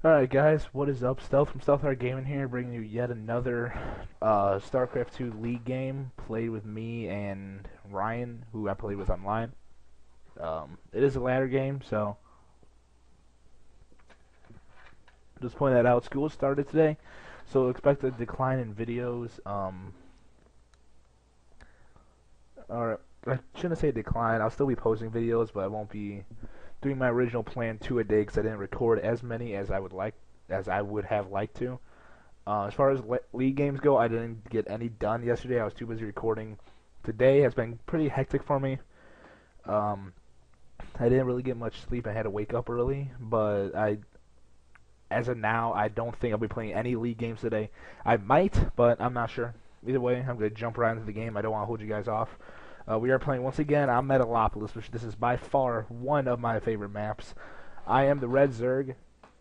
Alright guys, what is up? Stealth from Stealthheart Gaming here, bringing you yet another Starcraft 2 League game, played with me and Ryan, who I played with online. It is a ladder game, so just point that out. School started today, so expect a decline in videos, or I shouldn't say decline, I'll still be posting videos, but I won't be doing my original plan 2 a day because I didn't record as many as I would have liked to. As far as league games go, I didn't get any done yesterday. I was too busy recording. Today has been pretty hectic for me. I didn't really get much sleep. I had to wake up early, but as of now, I don't think I'll be playing any league games today. I might, but I'm not sure. Either way, I'm going to jump right into the game. I don't want to hold you guys off. We are playing once again on Metalopolis, which this is by far one of my favorite maps. I am the red Zerg,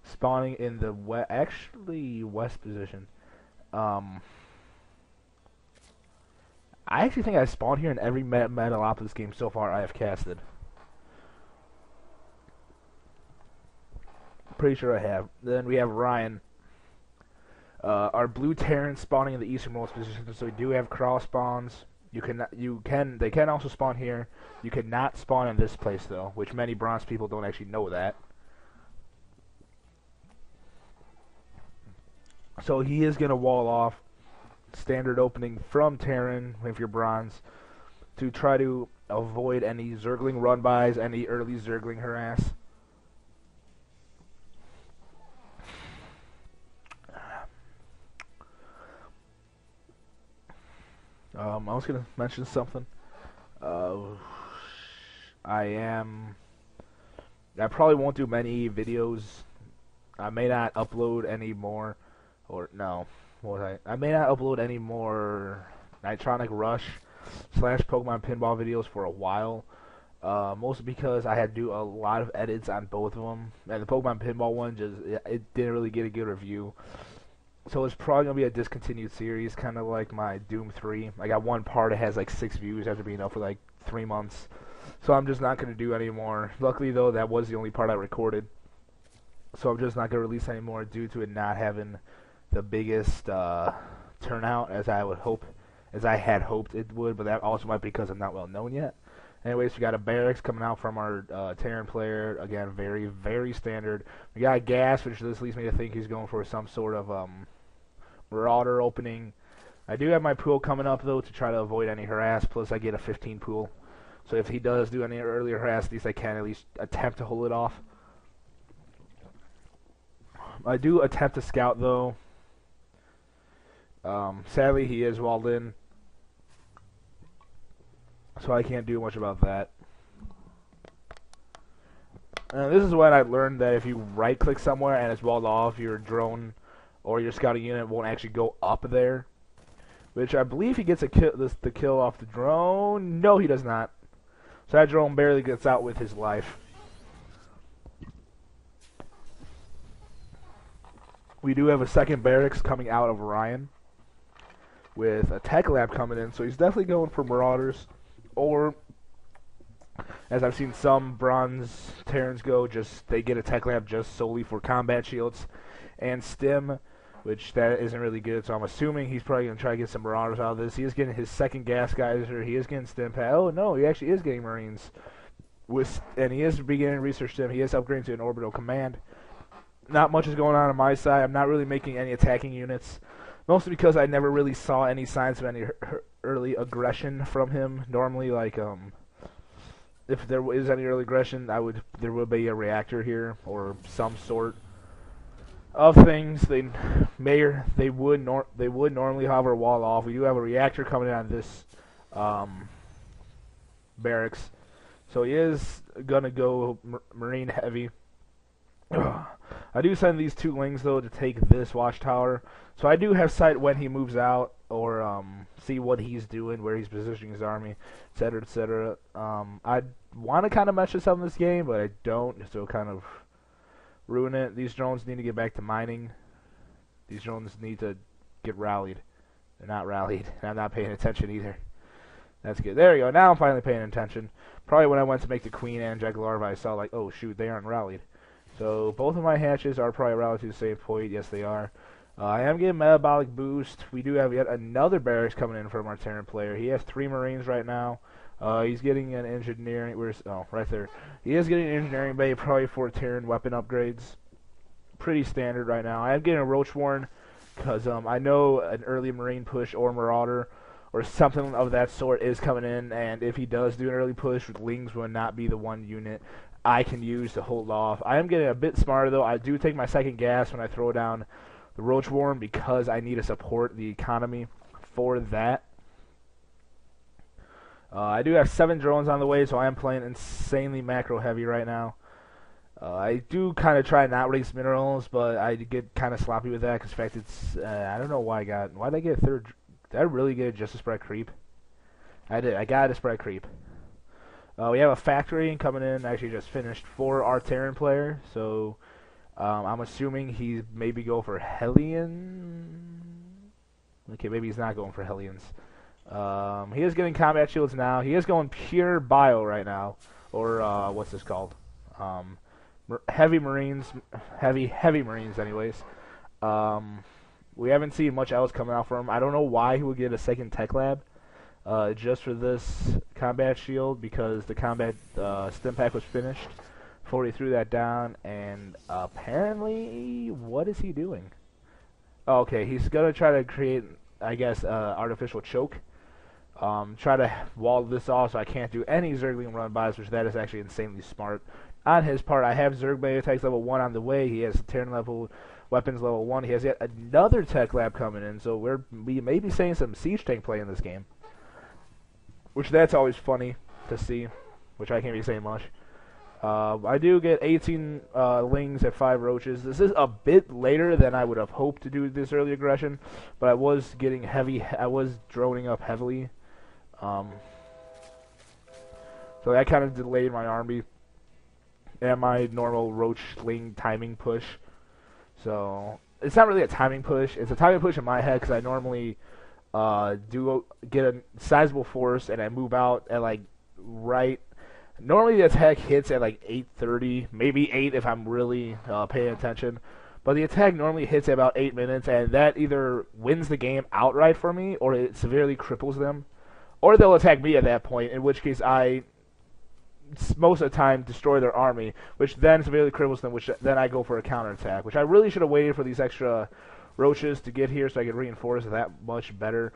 spawning in the west position. I actually think I spawned here in every Metalopolis game so far I have casted. Pretty sure I have. Then we have Ryan. Our blue Terran spawning in the easternmost position, so we do have cross spawns. They can also spawn here. You cannot spawn in this place though, which many bronze people don't actually know that. So he is gonna wall off standard opening from Terran if you're bronze to try to avoid any Zergling run-bys, any early Zergling harass. I was gonna mention something. Uh, I probably won't do many videos. I may not upload any more, or no, I may not upload any more Nitronic Rush / Pokemon Pinball videos for a while. Mostly because I had to do a lot of edits on both of them, and the Pokemon Pinball one it didn't really get a good review. So it's probably going to be a discontinued series, kind of like my Doom 3. I got one part that has like 6 views after being up for like 3 months. So I'm just not going to do any more. Luckily though, that was the only part I recorded. So I'm just not going to release any more due to it not having the biggest turnout as I had hoped it would. But that also might be because I'm not well known yet. Anyways, we got a barracks coming out from our Terran player. Again, very, very standard. We got a gas, which this leads me to think he's going for some sort of Marauder opening. I do have my pool coming up though to try to avoid any harass. Plus, I get a 15 pool, so if he does do any earlier harass, at least I can at least attempt to hold it off. I do attempt to scout though. Sadly, he is walled in, so I can't do much about that. This is when I learned that if you right-click somewhere and it's walled off, your drone or your scouting unit won't actually go up there. Which I believe he gets the kill off the drone. No, he does not. So that drone barely gets out with his life. We do have a second barracks coming out of Orion with a tech lab coming in, so he's definitely going for Marauders. Or, as I've seen some bronze Terrans go, they get a tech lab just solely for combat shields and stim, which that isn't really good. So I'm assuming he's probably going to try to get some Marauders out of this. He is getting his second gas geyser. He is getting stim pad. Oh no, he actually is getting Marines. And he is beginning research stim. He is upgrading to an orbital command. Not much is going on my side. I'm not really making any attacking units. Mostly because I never really saw any signs of any early aggression from him. Normally, like, if there is any early aggression, there would be a reactor here or some sort of things. They would normally hover a wall off. We do have a reactor coming in on this barracks, so he is gonna go Marine heavy. I do send these 2 lings though to take this watchtower, so I do have sight when he moves out, or see what he's doing, where he's positioning his army, etc., etc. I want to kind of mess this up in this game, but I don't, so kind of ruin it. These drones need to get back to mining. These drones need to get rallied. They're not rallied, and I'm not paying attention either. That's good. There you go. Now I'm finally paying attention. Probably when I went to make the queen and Jack Larva, I saw like, oh shoot, they aren't rallied. So both of my hatches are probably relative to the same point. Yes, they are. I am getting metabolic boost. We do have yet another barracks coming in from our Terran player. He has 3 Marines right now. He's getting an engineering. Where's right there? He is getting an engineering bay probably for Terran weapon upgrades. Pretty standard right now. I am getting a Roach Warren because I know an early Marine push or Marauder or something of that sort is coming in, and if he does do an early push, Lings will not be the one unit I can use to hold off. I am getting a bit smarter though. I do take my second gas when I throw down the Roach Warren because I need to support the economy for that. I do have 7 drones on the way, so I am playing insanely macro heavy right now. I do kind of try not waste minerals, but I get kind of sloppy with that because, in fact, it's I don't know why why did I get a third? Did I really get just a spread creep? I did. I got a spread creep. We have a factory coming in. Actually, just finished for our Terran player, so I'm assuming he's maybe go for Hellion. Okay, maybe he's not going for Hellions. He is getting combat shields now. He is going pure bio right now, or what's this called? Heavy Marines, heavy Marines, anyways. We haven't seen much else coming out from him. I don't know why he would get a second tech lab, just for this combat shield, because the combat stim pack was finished before he threw that down, and apparently, what is he doing? Oh, okay, he's gonna try to create, I guess, artificial choke. Try to wall this off so I can't do any Zergling run-bys, which that is actually insanely smart on his part. I have Zerg Bay attacks level 1 on the way. He has Terran level weapons level 1. He has yet another tech lab coming in, so we may be seeing some siege tank play in this game, which that's always funny to see, which I can't be saying much. I do get 18 Lings at 5 Roaches. This is a bit later than I would have hoped to do this early aggression, but I was getting heavy. I was droning up heavily. So that kind of delayed my army and my normal Roach Ling timing push. So it's not really a timing push. It's a timing push in my head because I normally do get a sizable force and I move out at like right. Normally the attack hits at like 8:30, maybe 8 if I'm really paying attention. But the attack normally hits at about 8 minutes, and that either wins the game outright for me or it severely cripples them. Or they'll attack me at that point, in which case I, most of the time, destroy their army, which then severely cripples them, which then I go for a counterattack, which I really should have waited for these extra roaches to get here so I could reinforce that much better,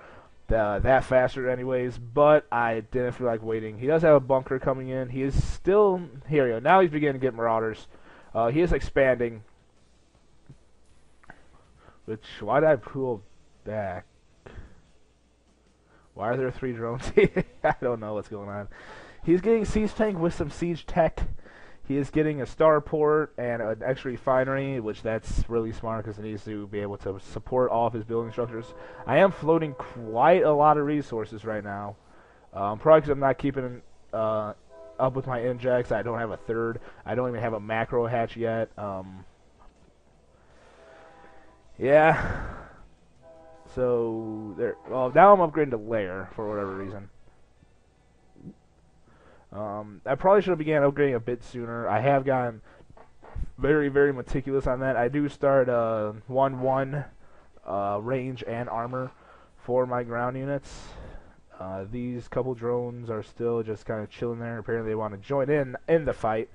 that faster anyways, but I didn't feel like waiting. He does have a bunker coming in. He is still, here we go, now he's beginning to get marauders. He is expanding, which, why did I pull back? Why are there 3 drones? I don't know what's going on. He's getting siege tank with some siege tech. He is getting a starport and an extra refinery, which that's really smart because he needs to be able to support all of his building structures. I am floating quite a lot of resources right now. Probably because I'm not keeping up with my injects. I don't have a third. I don't even have a macro hatch yet. Yeah. So there. Well, now I'm upgrading to lair for whatever reason. I probably should have began upgrading a bit sooner. I have gotten very, very meticulous on that. I do start 1-1 range and armor for my ground units. These couple drones are still just kind of chilling there. Apparently they want to join in the fight.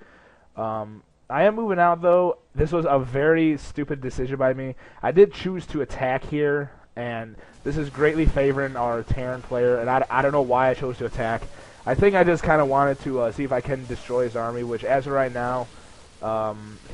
I am moving out though. This was a very stupid decision by me. I did choose to attack here, and this is greatly favoring our Terran player, and I don't know why I chose to attack. I think I just kind of wanted to see if I can destroy his army, which as of right now,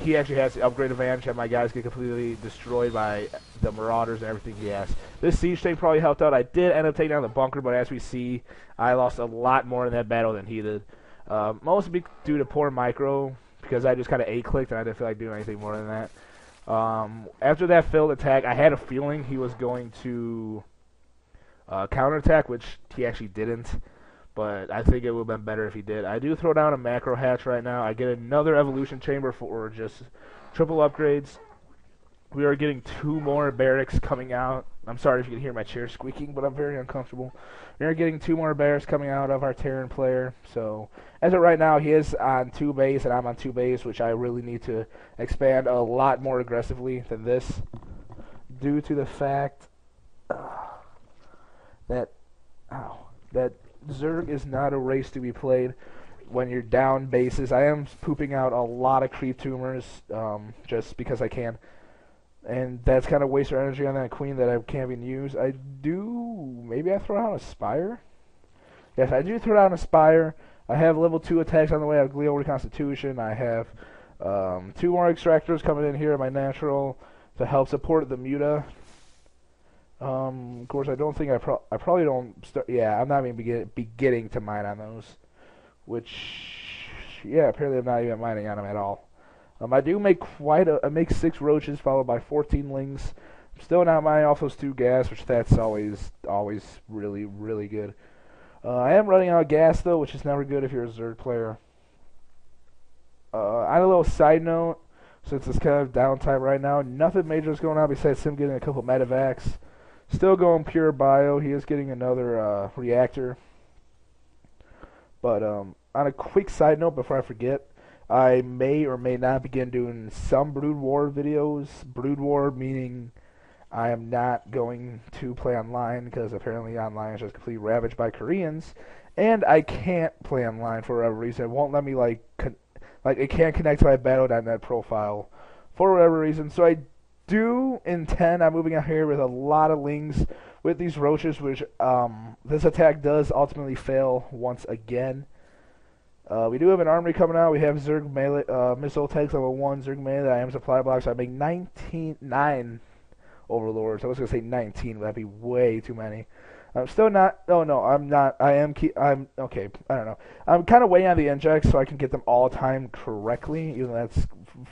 he actually has the upgrade advantage, and my guys get completely destroyed by the marauders and everything he has. This siege tank probably helped out. I did end up taking down the bunker, but as we see, I lost a lot more in that battle than he did. Mostly due to poor micro, because I just kind of A-clicked and I didn't feel like doing anything more than that. After that failed attack, I had a feeling he was going to counterattack, which he actually didn't. But I think it would have been better if he did. I do throw down a macro hatch right now. I get another evolution chamber for just triple upgrades. We are getting 2 more barracks coming out I'm sorry if you can hear my chair squeaking, but I'm very uncomfortable. We're getting 2 more bears coming out of our Terran player. So, as of right now, he is on 2 base, and I'm on 2 base, which I really need to expand a lot more aggressively than this, due to the fact that Zerg is not a race to be played when you're down bases. I am pooping out a lot of creep tumors just because I can. And that's kind of wasted energy on that queen that I can't even use. Maybe I throw out a Spire? Yes, I do throw out a Spire. I have level 2 attacks on the way. I have Glial Reconstitution. I have 2 more extractors coming in here, my natural, to help support the Muta. Of course, I don't think I probably don't start. Yeah, I'm not even beginning to mine on those. Which, yeah, apparently I'm not even mining on them at all. I do make I make 6 roaches followed by 14 lings. I'm still not mining off those 2 gas, which that's always really, really good. I am running out of gas though, which is never good if you're a Zerg player. On a little side note, since it's kind of downtime right now, nothing major is going on besides him getting a couple medevacs. Still going pure bio. He is getting another reactor. But on a quick side note before I forget, I may or may not begin doing some Brood War videos. Brood War meaning I am not going to play online because apparently online is just completely ravaged by Koreans, and I can't play online for whatever reason. It won't let me like it can't connect to my Battle.net profile for whatever reason. So I do intend on moving out here with a lot of lings with these roaches, which this attack does ultimately fail once again. We do have an armory coming out. We have Zerg melee, missile tanks level 1, Zerg melee, I am supply blocks. So I make 9 overlords. I was going to say 19, but that'd be way too many. I'm still not, oh no, I'm not, I'm, okay, I don't know. I'm kind of waiting on the injects so I can get them all timed correctly, even though that's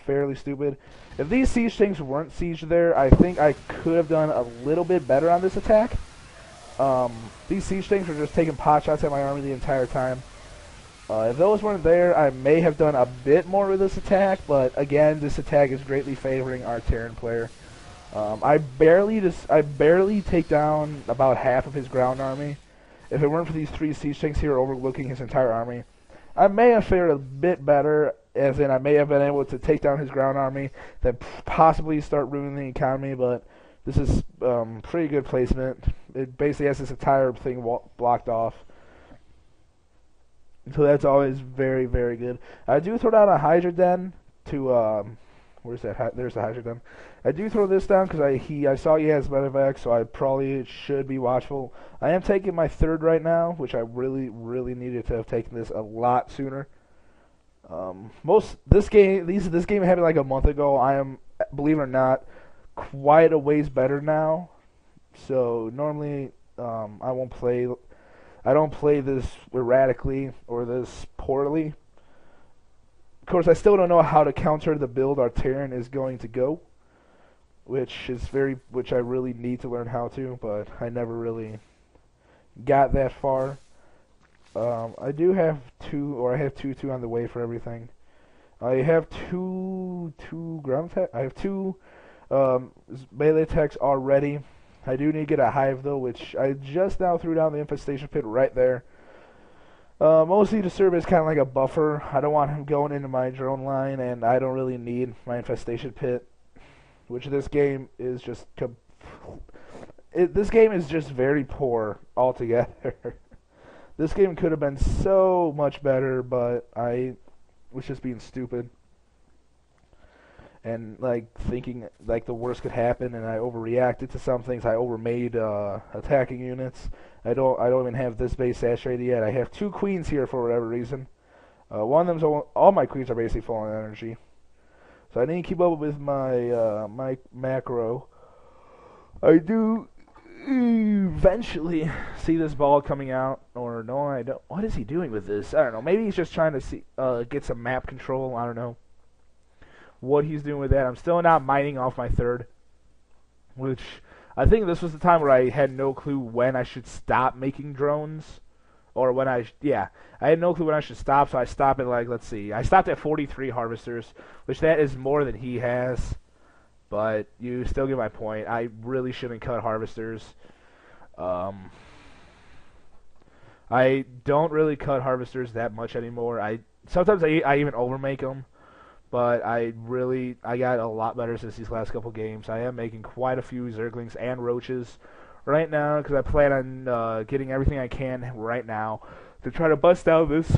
fairly stupid. If these siege tanks weren't sieged there, I think I could have done a little bit better on this attack. These siege tanks were just taking pot shots at my army the entire time. If those weren't there, I may have done a bit more with this attack, but again, this attack is greatly favoring our Terran player. I barely take down about half of his ground army. If it weren't for these 3 siege tanks here overlooking his entire army, I may have fared a bit better, as in I may have been able to take down his ground army, then possibly start ruining the economy, but this is pretty good placement. It basically has this entire thing blocked off. So that's always very, very good. I do throw down a Hydra Den to, where's that? There's the Hydra Den. I do throw this down because I saw he has medevac, so I probably should be watchful. I am taking my 3rd right now, which I really, really needed to have taken this a lot sooner. This game happened like a month ago. I am, believe it or not, quite a ways better now. So normally, I don't play this erratically or this poorly. Of course, I still don't know how to counter the build our Terran is going to go, which I really need to learn how to, but I never really got that far. I do have I have two on the way for everything. I have two ground attack. I have 2 melee attacks already. I do need to get a hive though, which I just now threw down the infestation pit right there. Mostly to serve as kind of like a buffer. I don't want him going into my drone line, and I don't really need my infestation pit, which this game is just this game is just very poor altogether. This game could have been so much better, but I was just being stupid and like thinking like the worst could happen, and I overreacted to some things. I overmade attacking units. I don't even have this base saturated yet. I have 2 queens here for whatever reason. One of them's all my queens are basically full on energy, so I need to keep up with my my macro. I do eventually see this ball coming out, or no, I don't. What is he doing with this? I don't know. Maybe he's just trying to see get some map control. I don't know what he's doing with that. I'm still not mining off my 3rd, which I think this was the time where I had no clue when I should stop making drones, or when I had no clue when I should stop, so I stopped at, like, let's see, I stopped at 43 harvesters, which that is more than he has. but you still get my point. I really shouldn't cut harvesters. I don't really cut harvesters that much anymore. Sometimes I even overmake them, but I got a lot better since these last couple games. I am making quite a few zerglings and roaches right now because I plan on getting everything I can right now to try to bust down this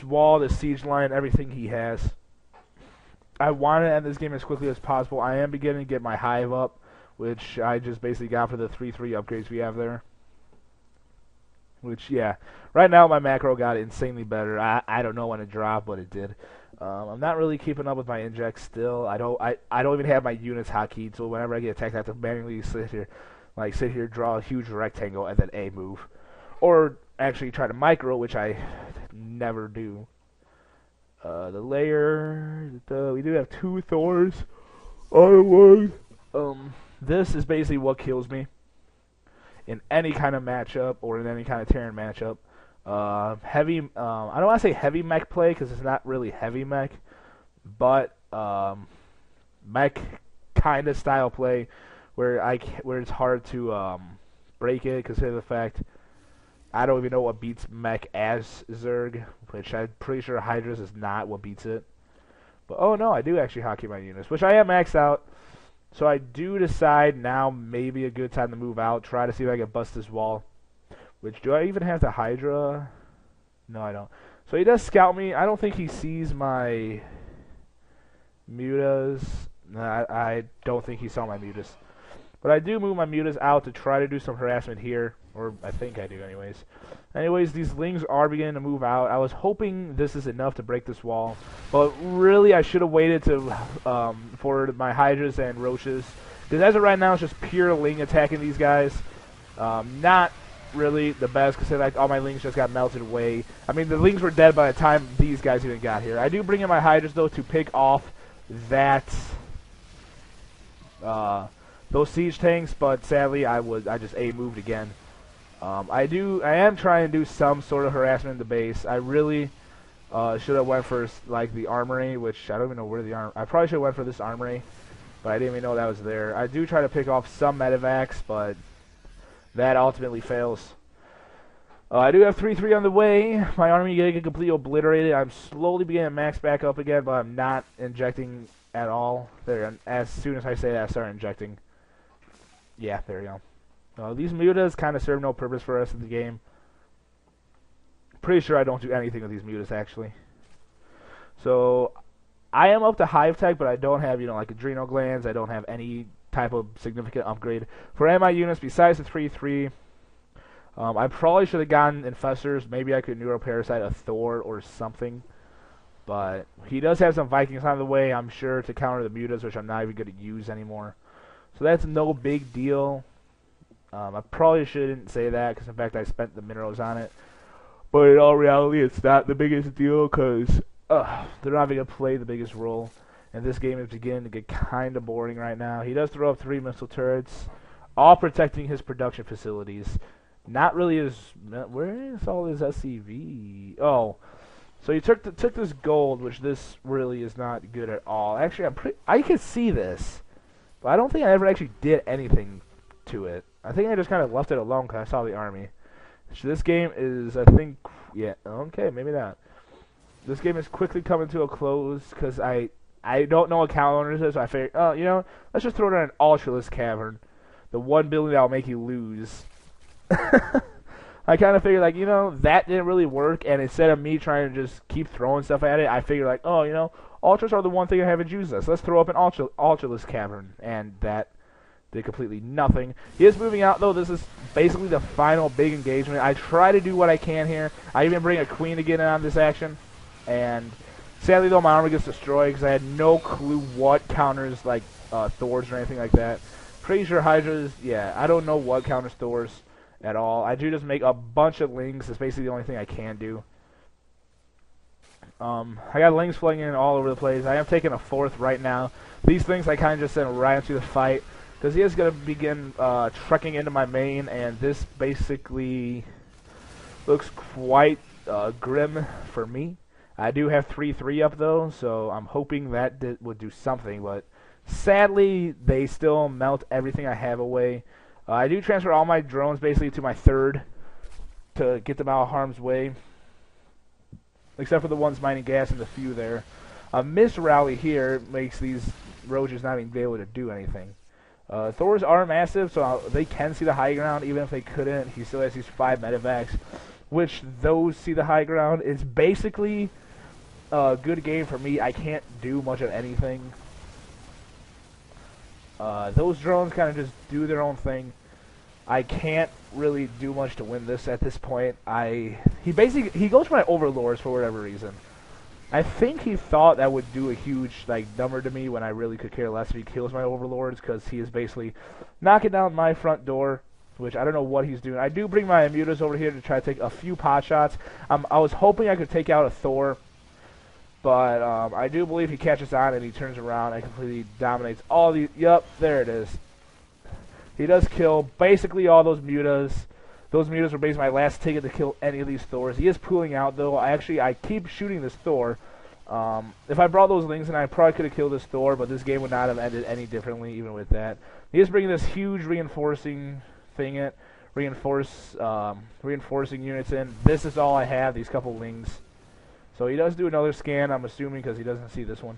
wall, this siege line, everything he has. I want to end this game as quickly as possible. I am beginning to get my hive up, which I just basically got for the 3-3 upgrades we have there. Which, yeah, right now my macro got insanely better. I don't know when it dropped, but it did. I'm not really keeping up with my injects still. I don't even have my units hotkeyed, so whenever I get attacked, I have to manually sit here, draw a huge rectangle, and then A move, or actually try to micro, which I never do. The layer, we do have 2 Thors on one. This is basically what kills me in any kind of matchup or in any kind of Terran matchup. Heavy, I don't want to say heavy mech play because it's not really heavy mech, but mech kind of style play where it's hard to break it because of the fact I don't even know what beats mech as Zerg, which I'm pretty sure Hydras is not what beats it. But oh no, I do actually hotkey my units, which I am maxed out. So I do decide now maybe a good time to move out, try to see if I can bust this wall. Which, do I even have the Hydra? No, I don't. So he does scout me. I don't think he sees my mutas. No, I don't think he saw my mutas. But I do move my mutas out to try to do some harassment here. Or I think I do anyways. Anyways, these lings are beginning to move out. I was hoping this is enough to break this wall. But really, I should have waited to for my Hydras and Roaches. Because as of right now, it's just pure ling attacking these guys. Not really the best because like all my lings just got melted away. I mean, the lings were dead by the time these guys even got here. I do bring in my Hydras, though, to pick off that... those siege tanks, but sadly I just A-moved again. I am trying to do some sort of harassment in the base. I really should have went for like the armory, which I don't even know where the I probably should have went for this armory, but I didn't even know that was there. I do try to pick off some medevacs, but that ultimately fails. I do have 3-3 on the way. My army getting completely obliterated. I'm slowly beginning to max back up again, but I'm not injecting at all. There, as soon as I say that, I start injecting. Yeah, there we go. These mutas kind of serve no purpose for us in the game. Pretty sure I don't do anything with these mutas, actually. So, I am up to Hive Tech, but I don't have, like adrenal glands. I don't have any type of significant upgrade for any of my units besides the 3-3. I probably should have gotten Infestors. Maybe I could Neuroparasite a Thor or something. But he does have some Vikings on the way, I'm sure, to counter the mutas, which I'm not even going to use anymore. So that's no big deal. I probably shouldn't say that, because in fact I spent the minerals on it. But in all reality, it's not the biggest deal, because they're not going to play the biggest role. And this game is beginning to get kind of boring right now. He does throw up 3 missile turrets, all protecting his production facilities. Not really his... Where is all his SCV? Oh, so he took this gold, which this really is not good at all. Actually, I can see this, but I don't think I ever actually did anything to it. I think I just kind of left it alone because I saw the army. So this game is, I think, yeah, okay, maybe not. This game is quickly coming to a close because I don't know what Calendar is, so I figured, oh, let's just throw down an Ultralist Cavern. The 1 building that will make you lose. I kind of figured, like, that didn't really work, and instead of me trying to just keep throwing stuff at it, I figured, like, oh, Ultras are the one thing I haven't used this. Let's throw up an Ultralist Cavern, and that did completely nothing. He is moving out, though. This is basically the final big engagement. I try to do what I can here. I even bring a Queen to get in on this action, and sadly, though, my armor gets destroyed because I had no clue what counters, like, Thors or anything like that. Pretty sure Hydras, yeah, I don't know what counters Thors at all. I do just make a bunch of lings. That's basically the only thing I can do. I got lings flying in all over the place. I am taking a 4th right now. These things I kind of just sent right into the fight because he is going to begin trekking into my main, and this basically looks quite grim for me. I do have 3-3 up though, so I'm hoping that would do something, but sadly they still melt everything I have away. I do transfer all my drones basically to my third to get them out of harm's way, except for the ones mining gas and the few there. A missed rally here makes these roaches not even be able to do anything. Thors are massive, so they can see the high ground. Even if they couldn't, he still has these 5 medevacs, which those see the high ground. It's basically a good game for me. I can't do much of anything. Those drones kind of just do their own thing. I can't really do much to win this at this point. He goes for my overlords for whatever reason. I think he thought that would do a huge number to me when I really could care less if he kills my overlords, because he is basically knocking down my front door, which I don't know what he's doing. I do bring my mutas over here to try to take a few pot shots. I was hoping I could take out a Thor, but I do believe he catches on and he turns around and completely dominates all these. Yup, there it is. He does kill basically all those mutas. Those mutas were basically my last ticket to kill any of these Thors. He is pulling out, though. I keep shooting this Thor. If I brought those Lings in, I probably could have killed this Thor, but this game would not have ended any differently, even with that. He is bringing this huge reinforcing reinforcing units in. This is all I have, these couple Lings. So he does do another scan, I'm assuming, because he doesn't see this one.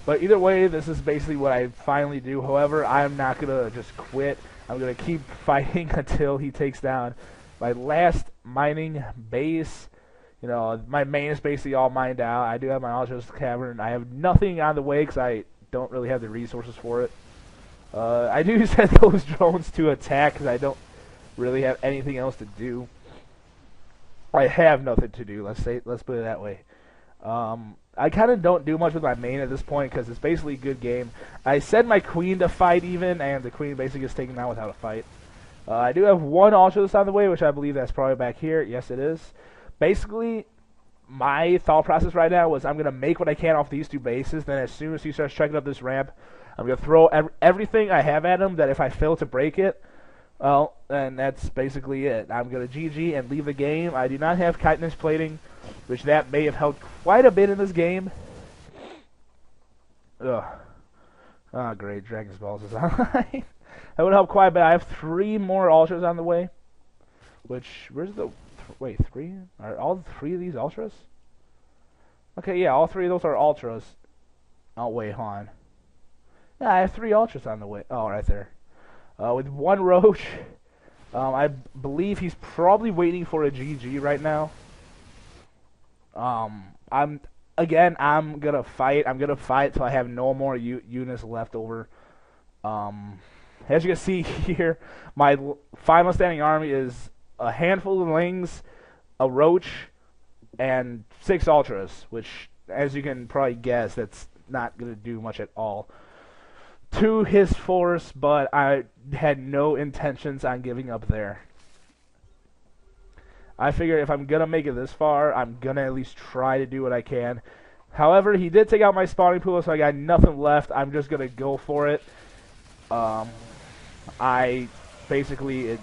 But either way, this is basically what I finally do. However, I'm not going to just quit. I'm going to keep fighting until he takes down my last mining base. You know, my main is basically all mined out. I do have my Ultras Cavern. I have nothing on the way because I don't really have the resources for it. I do send those drones to attack because I don't really have anything else to do. I have nothing to do, let's put it that way. I kind of don't do much with my main at this point because it's basically a good game. I send my queen to fight even, and the queen basically gets taken down without a fight. I do have one Ultras on the way, which I believe that's probably back here. Yes, it is. Basically, my thought process right now was I'm going to make what I can off these two bases, then as soon as he starts trekking up this ramp, I'm going to throw everything I have at him, that if I fail to break it, well, then that's basically it. I'm going to GG and leave the game. I do not have chitinous plating, which that may have helped quite a bit in this game. Ugh. Oh, great. Dragon's Balls is online. That would help quite a bit. I have 3 more Ultras on the way. Which, where's the... Wait, 3? Are all 3 of these Ultras? Okay, yeah, all 3 of those are Ultras. Oh, wait, hold on. Yeah, I have 3 Ultras on the way. Oh, right there. With 1 Roach. I believe he's probably waiting for a GG right now. I'm gonna fight. I'm gonna fight till I have no more units left over. As you can see here, my final standing army is a handful of Lings, a Roach, and 6 Ultras, which, as you can probably guess, that's not gonna do much at all to his force, but I had no intentions on giving up there. I figure if I'm going to make it this far, I'm going to at least try to do what I can. However, he did take out my spawning pool, so I got nothing left. I'm just going to go for it. I basically,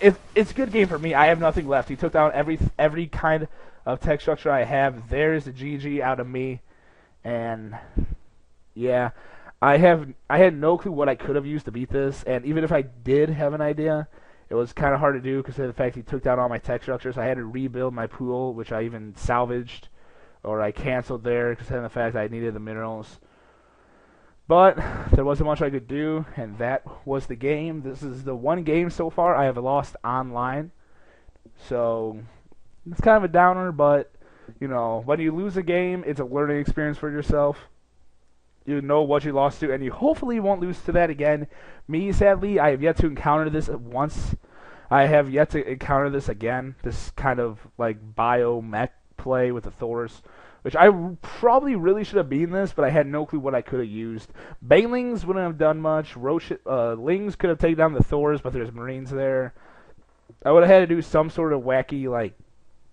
it's a good game for me. I have nothing left. He took down every kind of tech structure I have. There's the GG out of me. And, yeah. I had no clue what I could have used to beat this, and even if I did have an idea, it was kind of hard to do because of the fact he took down all my tech structures. I had to rebuild my pool, which I even salvaged, or I canceled there because of the fact I needed the minerals. But there wasn't much I could do, and that was the game. This is the one game so far I have lost online, so it's kind of a downer, but, you know, when you lose a game, it's a learning experience for yourself. You know what you lost to, and you hopefully won't lose to that again. Me, sadly, I have yet to encounter this once. I have yet to encounter this again. This kind of like bio-mech play with the Thors, which I probably really should have beaten this, but I had no clue what I could have used. Banelings wouldn't have done much. Lings could have taken down the Thors, but there's Marines there. I would have had to do some sort of wacky, like,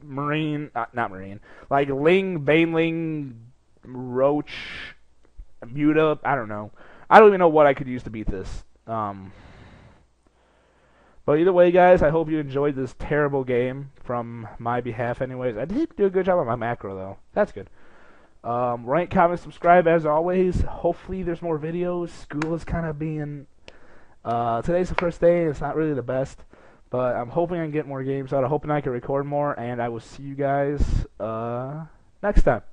Marine, not Marine, like Ling, Baneling, Roach, Muta, I don't know. I don't even know what I could use to beat this. But either way, guys, I hope you enjoyed this terrible game from my behalf anyways. I did do a good job on my macro, though. That's good. Rank, comment, subscribe, as always. Hopefully there's more videos. School is kind of being... today's the first day, and it's not really the best. But I'm hoping I can get more games out. I'm hoping I can record more, and I will see you guys next time.